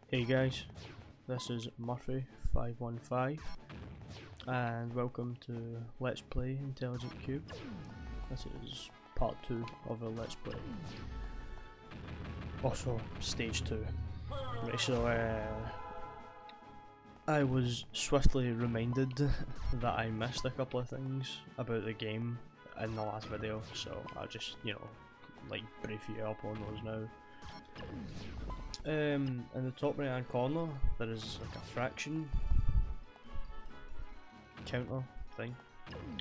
Hey guys, this is Murphy515 and welcome to Let's Play Intelligent Qube. This is part 2 of a Let's Play. Also, stage 2. Right, so I was swiftly reminded that I missed a couple of things about the game in the last video, so I'll just, like brief you up on those now. In the top right hand corner there is like a fraction counter thing.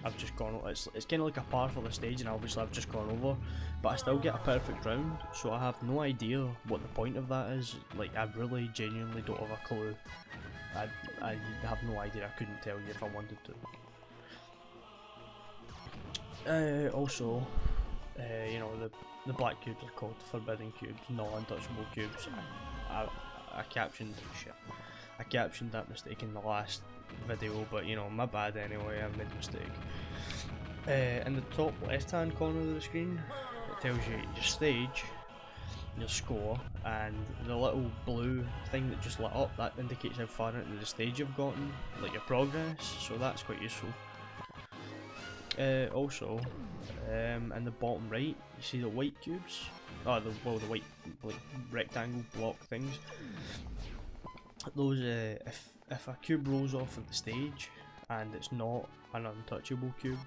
I've just gone, it's kind of like a par for the stage, and obviously I've just gone over, but I still get a perfect round, so I have no idea what the point of that is. Like, I really genuinely don't have a clue. I have no idea. I couldn't tell you if I wanted to. Also, the black cubes are called forbidden cubes, not untouchable cubes. I captioned shit. I captioned that mistake in the last video, but my bad anyway. I made a mistake. In the top left hand corner of the screen, it tells you your stage, your score, and the little blue thing that just lit up, that indicates how far into the stage you've gotten, like your progress. So that's quite useful. Also, in the bottom right, you see the white cubes. Oh, the white like rectangle block things. Those, if a cube rolls off of the stage and it's not an untouchable cube,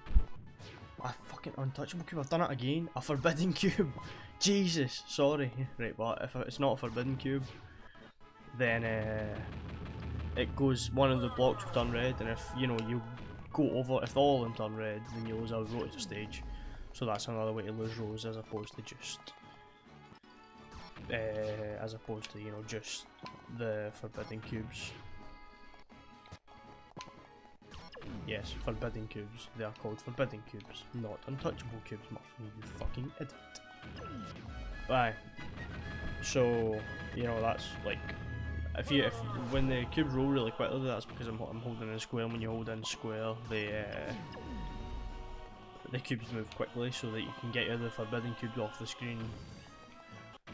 a fucking untouchable cube. I've done it again. A forbidden cube. Jesus, sorry. Right, but if it's not a forbidden cube, then it goes, one of the blocks will turn red, and if you go over, if all of them turn red, then you lose a row to the stage. So that's another way to lose rows, as opposed to just just the forbidden cubes. Yes, forbidden cubes. They are called forbidden cubes, not untouchable cubes, Murphy, you fucking idiot. Right. So that's like, if when the cubes roll really quickly, that's because I'm holding in square, and when you hold in square, the cubes move quickly so that you can get the forbidden cubes off the screen.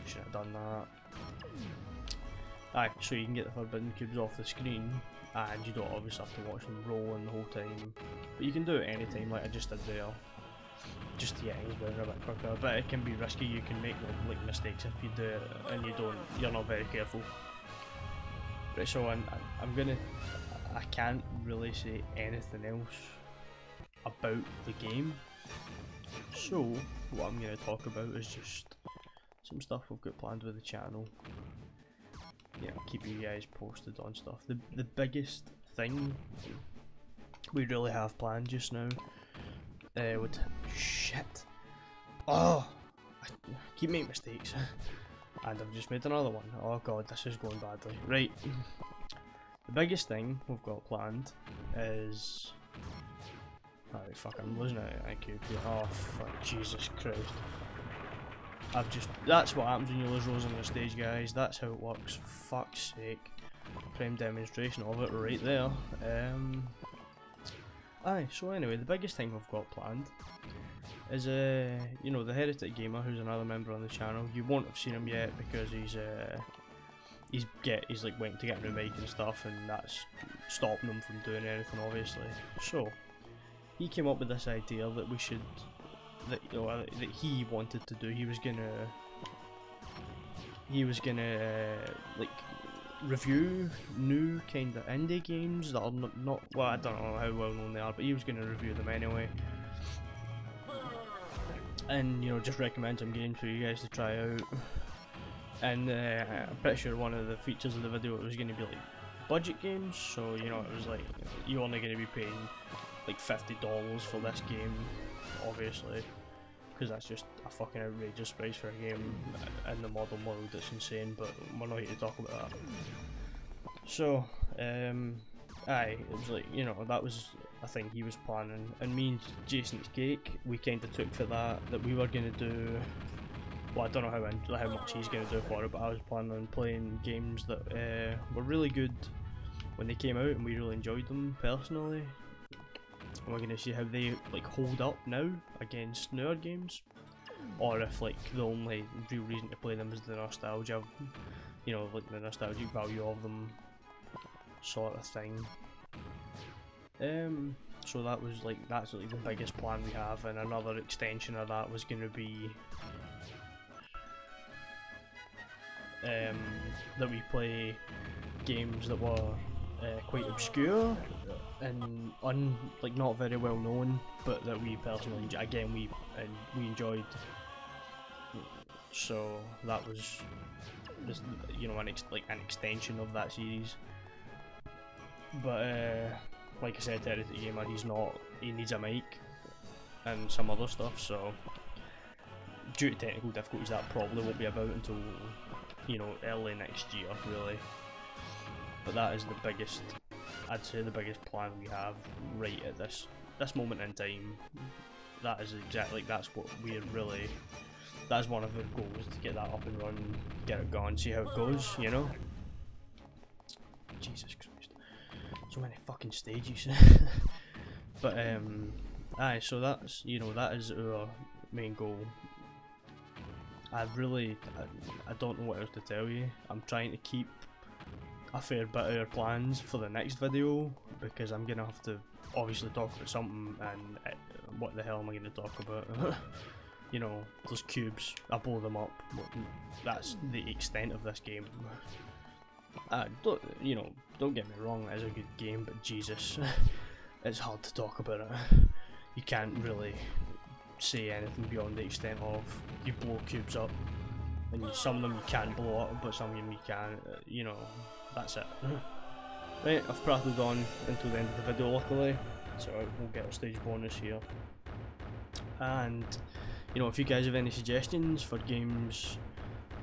Should have done that. Aye, so you can get the forbidden cubes off the screen, and you don't obviously have to watch them roll in the whole time. But you can do it anytime, like I just did there, just to get things better a bit quicker. But it can be risky. You can make like mistakes if you do it and you're not very careful. Right, so I can't really say anything else about the game. So what I'm going to talk about is just some stuff we've got planned with the channel. Keep you guys posted on stuff. The biggest thing we really have planned just now would shit. Oh, I keep making mistakes, and I've just made another one. Oh god, this is going badly. Right, the biggest thing we've got planned is. Alright, fuck, I'm losing it. Thank you. Oh fuck, Jesus Christ. That's what happens when you lose rows on the stage, guys. That's how it works. Fuck's sake. Prime demonstration of it right there. Aye, so anyway, the biggest thing we've got planned is the Heretic Gamer, who's another member on the channel. You won't have seen him yet because he's like waiting to get a new mic and stuff, and that's stopping him from doing anything, obviously. So he came up with this idea that we should, that he wanted to do. He was gonna like review new kind of indie games that are not well, I don't know how well known they are, but he was gonna review them anyway, and just recommend some games for you guys to try out. And I'm pretty sure one of the features of the video was gonna be like budget games, so it was like you're only gonna be paying like $50 for this game, obviously, because that's just a fucking outrageous price for a game in the modern world. It's insane, but we're not here to talk about that. So aye, it was like, that was a thing he was planning, and me and Jason's Cake, we kind of took for that we were going to do, well, I don't know how much he's going to do for it, but I was planning on playing games that were really good when they came out, and we really enjoyed them personally. And we're going to see how they like hold up now against newer games. or if like the only real reason to play them is the nostalgia, you know, like the nostalgic value of them, sort of thing. So that was like, that's like the biggest plan we have, and another extension of that was going to be that we play games that were quite obscure and like not very well known, but that we personally again we enjoyed. So that was just, you know, an extension of that series. But like I said, Hereditary Gamer, he needs a mic and some other stuff, so due to technical difficulties that probably won't be about until, you know, early next year really. But that is the biggest, I'd say the biggest plan we have right at this moment in time. That is exactly, that's what we're really, that's one of our goals, to get that up and running, get it going, see how it goes, you know? Jesus Christ. So many fucking stages. But aye, so that's, you know, that is our main goal. I don't know what else to tell you. I'm trying to keep a fair bit of our plans for the next video, because I'm gonna have to obviously talk about something, and what the hell am I gonna talk about? You know, those cubes, I blow them up. That's the extent of this game. You know, don't get me wrong, it is a good game, but Jesus, it's hard to talk about it. You can't really say anything beyond the extent of you blow cubes up, and some of them you can blow up, but some of them you can't. You know, that's it. Right, I've prattled on until the end of the video luckily, so we'll get a stage bonus here. And you know, if you guys have any suggestions for games,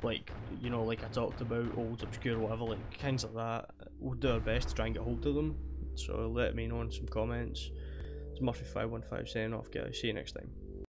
like, you know, like I talked about, old, obscure, whatever, like kinds like that, we'll do our best to try and get hold of them. So let me know in some comments. It's Murphy515 signing off, guys. See you next time.